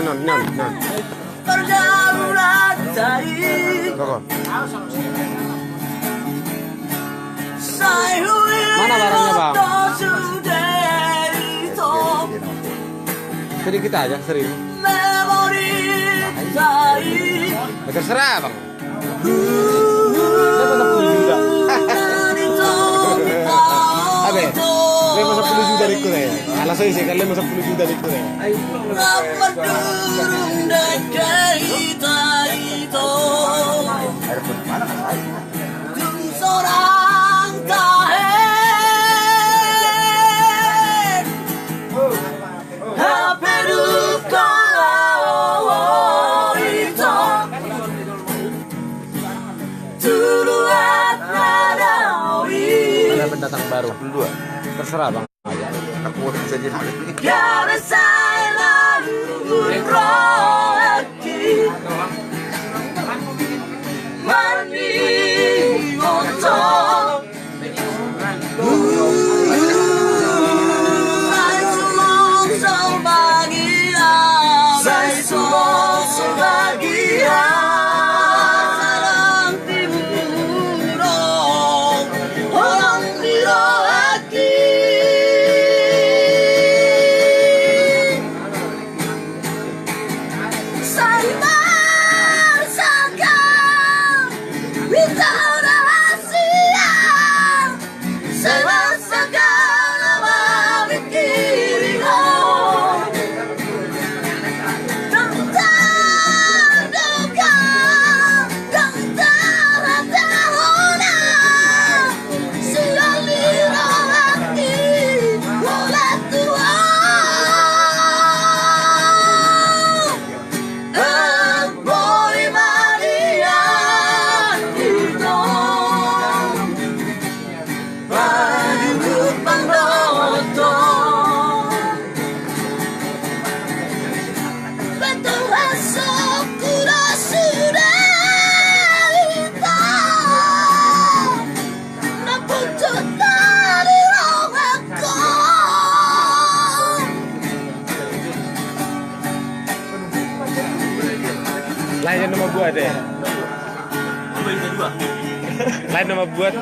non. Koko. Mana barangnya, Bang? Jadi kita aja 1000. Ya, terserah, Bang. Dia masa 10 juta. Abe, dia masa 10 juta ikut ya. Alasan sih kalian masa 10 juta ikut ya. Ada pendatang baru. 2. Terserah, Bang. Aku mau saja. Lain nama buat deh. Lain nama buat.